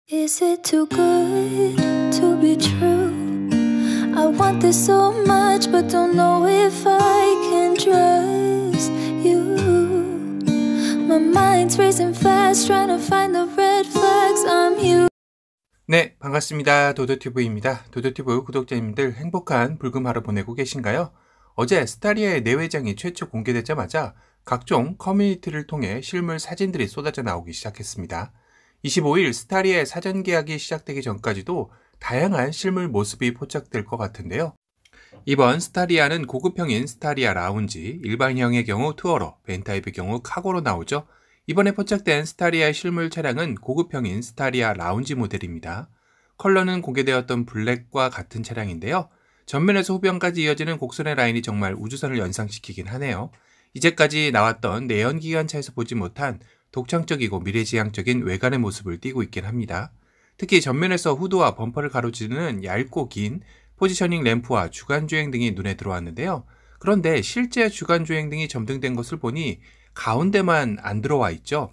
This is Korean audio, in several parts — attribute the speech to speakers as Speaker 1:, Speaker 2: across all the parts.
Speaker 1: Is it too good to be true? I want this so much but don't know if I can trust you. My mind's racing fast trying to find the red flags. I'm you.
Speaker 2: 네, 반갑습니다. 도도튜브입니다. 도도튜브 구독자님들 행복한 불금 하루 보내고 계신가요? 어제 스타리아의 내외장이 최초 공개되자마자 각종 커뮤니티를 통해 실물 사진들이 쏟아져 나오기 시작했습니다. 25일 스타리아의 사전 계약이 시작되기 전까지도 다양한 실물 모습이 포착될 것 같은데요. 이번 스타리아는 고급형인 스타리아 라운지, 일반형의 경우 투어러, 벤타입의 경우 카고로 나오죠. 이번에 포착된 스타리아의 실물 차량은 고급형인 스타리아 라운지 모델입니다. 컬러는 공개되었던 블랙과 같은 차량인데요. 전면에서 후변까지 이어지는 곡선의 라인이 정말 우주선을 연상시키긴 하네요. 이제까지 나왔던 내연기관차에서 보지 못한 독창적이고 미래지향적인 외관의 모습을 띠고 있긴 합니다. 특히 전면에서 후드와 범퍼를 가로지르는 얇고 긴 포지셔닝 램프와 주간주행 등이 눈에 들어왔는데요. 그런데 실제 주간주행 등이 점등된 것을 보니 가운데만 안 들어와 있죠.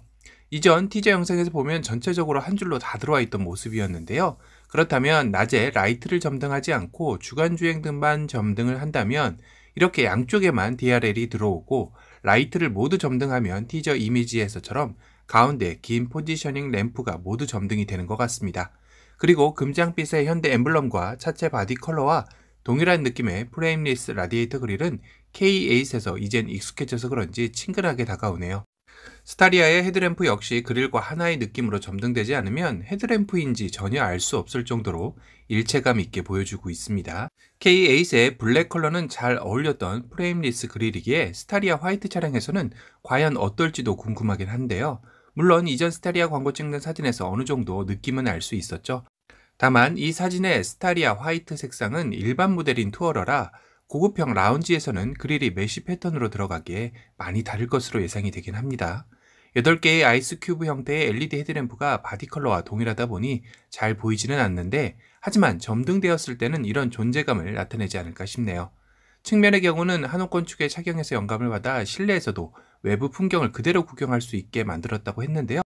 Speaker 2: 이전 티저 영상에서 보면 전체적으로 한 줄로 다 들어와 있던 모습이었는데요. 그렇다면 낮에 라이트를 점등하지 않고 주간주행 등만 점등을 한다면 이렇게 양쪽에만 DRL이 들어오고 라이트를 모두 점등하면 티저 이미지에서처럼 가운데 긴 포지셔닝 램프가 모두 점등이 되는 것 같습니다. 그리고 금장빛의 현대 엠블럼과 차체 바디 컬러와 동일한 느낌의 프레임리스 라디에이터 그릴은 K8에서 이젠 익숙해져서 그런지 친근하게 다가오네요. 스타리아의 헤드램프 역시 그릴과 하나의 느낌으로 점등되지 않으면 헤드램프인지 전혀 알 수 없을 정도로 일체감 있게 보여주고 있습니다. K8의 블랙 컬러는 잘 어울렸던 프레임리스 그릴이기에 스타리아 화이트 차량에서는 과연 어떨지도 궁금하긴 한데요. 물론 이전 스타리아 광고 찍는 사진에서 어느 정도 느낌은 알 수 있었죠. 다만 이 사진의 스타리아 화이트 색상은 일반 모델인 투어러라 고급형 라운지에서는 그릴이 메쉬 패턴으로 들어가기에 많이 다를 것으로 예상이 되긴 합니다. 8개의 아이스 큐브 형태의 LED 헤드램프가 바디 컬러와 동일하다 보니 잘 보이지는 않는데 하지만 점등되었을 때는 이런 존재감을 나타내지 않을까 싶네요. 측면의 경우는 한옥 축에 착용해서 영감을 받아 실내에서도 외부 풍경을 그대로 구경할 수 있게 만들었다고 했는데요.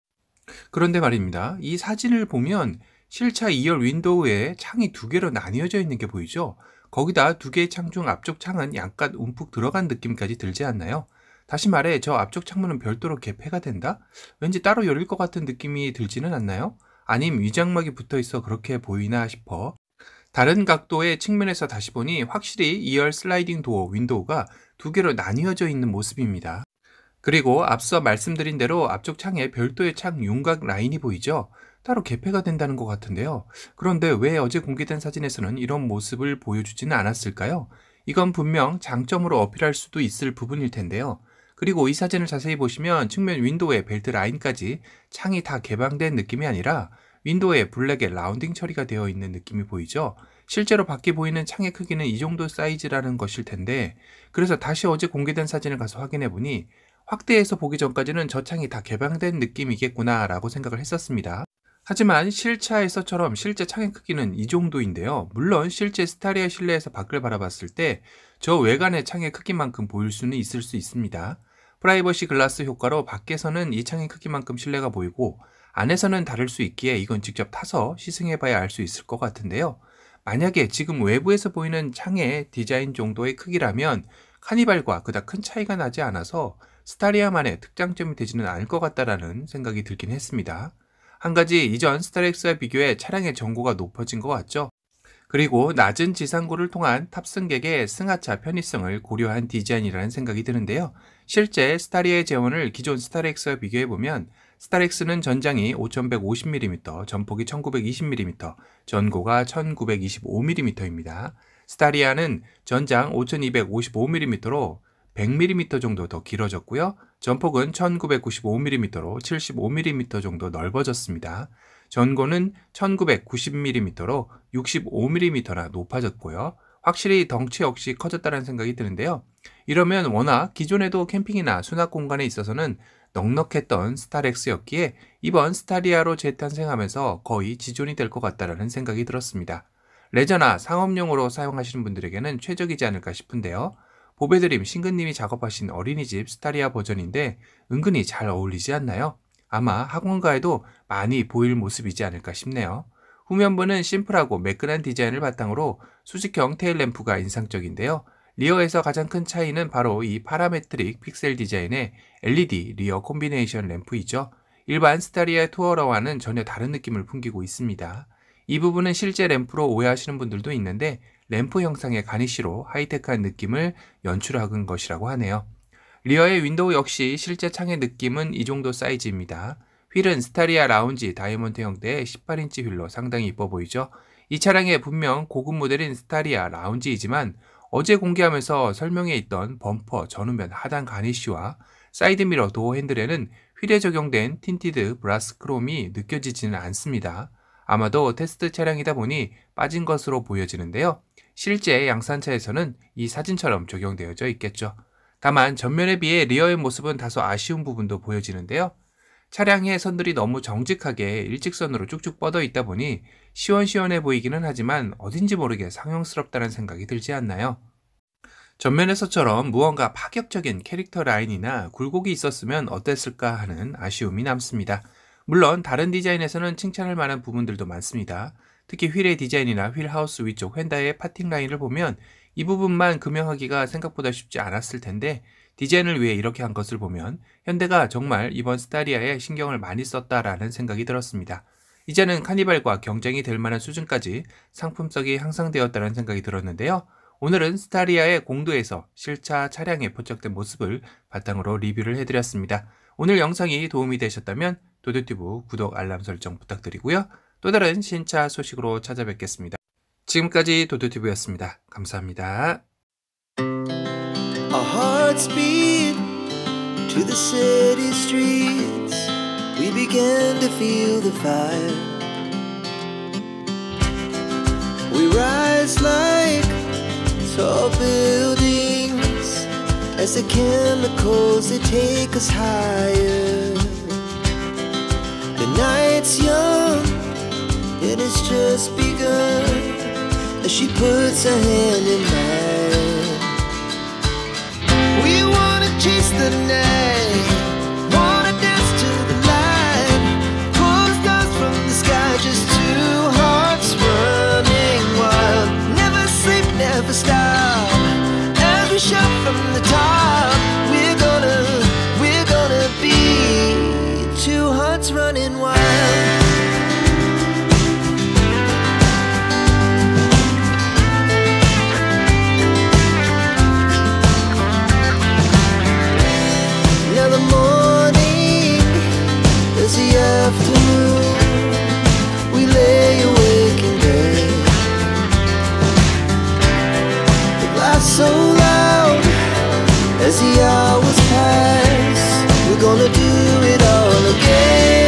Speaker 2: 그런데 말입니다. 이 사진을 보면 실차 2열 윈도우에 창이 두 개로 나뉘어져 있는 게 보이죠? 거기다 두 개의 창 중 앞쪽 창은 약간 움푹 들어간 느낌까지 들지 않나요? 다시 말해 저 앞쪽 창문은 별도로 개폐가 된다? 왠지 따로 열릴 것 같은 느낌이 들지는 않나요? 아님 위장막이 붙어 있어 그렇게 보이나 싶어. 다른 각도의 측면에서 다시 보니 확실히 2열 슬라이딩 도어 윈도우가 두 개로 나뉘어져 있는 모습입니다. 그리고 앞서 말씀드린 대로 앞쪽 창에 별도의 창 윤곽 라인이 보이죠? 따로 개폐가 된다는 것 같은데요. 그런데 왜 어제 공개된 사진에서는 이런 모습을 보여주지는 않았을까요? 이건 분명 장점으로 어필할 수도 있을 부분일 텐데요. 그리고 이 사진을 자세히 보시면 측면 윈도우의 벨트 라인까지 창이 다 개방된 느낌이 아니라 윈도우에 블랙의 라운딩 처리가 되어 있는 느낌이 보이죠? 실제로 밖에 보이는 창의 크기는 이 정도 사이즈라는 것일 텐데 그래서 다시 어제 공개된 사진을 가서 확인해 보니 확대해서 보기 전까지는 저 창이 다 개방된 느낌이겠구나 라고 생각을 했었습니다. 하지만 실차에서처럼 실제 창의 크기는 이 정도인데요. 물론 실제 스타리아 실내에서 밖을 바라봤을 때 저 외관의 창의 크기만큼 보일 수는 있을 수 있습니다. 프라이버시 글라스 효과로 밖에서는 이 창의 크기만큼 실내가 보이고 안에서는 다를 수 있기에 이건 직접 타서 시승해봐야 알 수 있을 것 같은데요. 만약에 지금 외부에서 보이는 창의 디자인 정도의 크기라면 카니발과 그닥 큰 차이가 나지 않아서 스타리아만의 특장점이 되지는 않을 것 같다라는 생각이 들긴 했습니다. 한 가지 이전 스타렉스와 비교해 차량의 정고가 높아진 것 같죠? 그리고 낮은 지상고를 통한 탑승객의 승하차 편의성을 고려한 디자인이라는 생각이 드는데요. 실제 스타리아의 재원을 기존 스타렉스와 비교해보면 스타렉스는 전장이 5150mm, 전폭이 1920mm, 전고가 1925mm입니다. 스타리아는 전장 5255mm로 100mm 정도 더 길어졌고요. 전폭은 1995mm로 75mm 정도 넓어졌습니다. 전고는 1990mm로 65mm나 높아졌고요. 확실히 덩치 역시 커졌다는 생각이 드는데요. 이러면 워낙 기존에도 캠핑이나 수납 공간에 있어서는 넉넉했던 스타렉스였기에 이번 스타리아로 재탄생하면서 거의 지존이 될 것 같다는 생각이 들었습니다. 레저나 상업용으로 사용하시는 분들에게는 최적이지 않을까 싶은데요. 보배드림 신근님이 작업하신 어린이집 스타리아 버전인데 은근히 잘 어울리지 않나요? 아마 학원가에도 많이 보일 모습이지 않을까 싶네요. 후면부는 심플하고 매끈한 디자인을 바탕으로 수직형 테일 램프가 인상적인데요. 리어에서 가장 큰 차이는 바로 이 파라메트릭 픽셀 디자인의 LED 리어 콤비네이션 램프이죠. 일반 스타리아 투어러와는 전혀 다른 느낌을 풍기고 있습니다. 이 부분은 실제 램프로 오해하시는 분들도 있는데 램프 형상의 가니쉬로 하이테크한 느낌을 연출한 것이라고 하네요. 리어의 윈도우 역시 실제 창의 느낌은 이 정도 사이즈입니다. 휠은 스타리아 라운지 다이아몬드 형태의 18인치 휠로 상당히 이뻐 보이죠. 이 차량의 분명 고급 모델인 스타리아 라운지이지만 어제 공개하면서 설명에 있던 범퍼 전후면 하단 가니쉬와 사이드미러 도어 핸들에는 휠에 적용된 틴티드 브라스 크롬이 느껴지지는 않습니다. 아마도 테스트 차량이다 보니 빠진 것으로 보여지는데요. 실제 양산차에서는 이 사진처럼 적용되어져 있겠죠. 다만 전면에 비해 리어의 모습은 다소 아쉬운 부분도 보여지는데요. 차량의 선들이 너무 정직하게 일직선으로 쭉쭉 뻗어 있다 보니 시원시원해 보이기는 하지만 어딘지 모르게 상용스럽다는 생각이 들지 않나요? 전면에서처럼 무언가 파격적인 캐릭터 라인이나 굴곡이 있었으면 어땠을까 하는 아쉬움이 남습니다. 물론 다른 디자인에서는 칭찬할 만한 부분들도 많습니다. 특히 휠의 디자인이나 휠 하우스 위쪽 휀다의 파팅 라인을 보면 이 부분만 금형하기가 생각보다 쉽지 않았을 텐데 디자인을 위해 이렇게 한 것을 보면 현대가 정말 이번 스타리아에 신경을 많이 썼다라는 생각이 들었습니다. 이제는 카니발과 경쟁이 될 만한 수준까지 상품성이 향상되었다는 생각이 들었는데요. 오늘은 스타리아의 공도에서 실차 차량에 포착된 모습을 바탕으로 리뷰를 해드렸습니다. 오늘 영상이 도움이 되셨다면 도도튜브 구독 알람 설정 부탁드리고요. 또 다른 신차 소식으로 찾아뵙겠습니다. 지금까지 도도튜브였습니다. 감사합니다.
Speaker 3: Our hearts beat to the city streets. We began to feel the fire. We rise like tall buildings as the chemicals they take us higher. The night's young and it's just begun as she puts her hand in mine. We wanna chase the night, wanna dance to the light, pull the stars from the sky, just two hearts running wild. Never sleep, never stop, as we shout from the top. We're gonna be two hearts running wild. Afternoon, we lay awake in bed. The laugh so loud as the hours pass. We're gonna do it all again.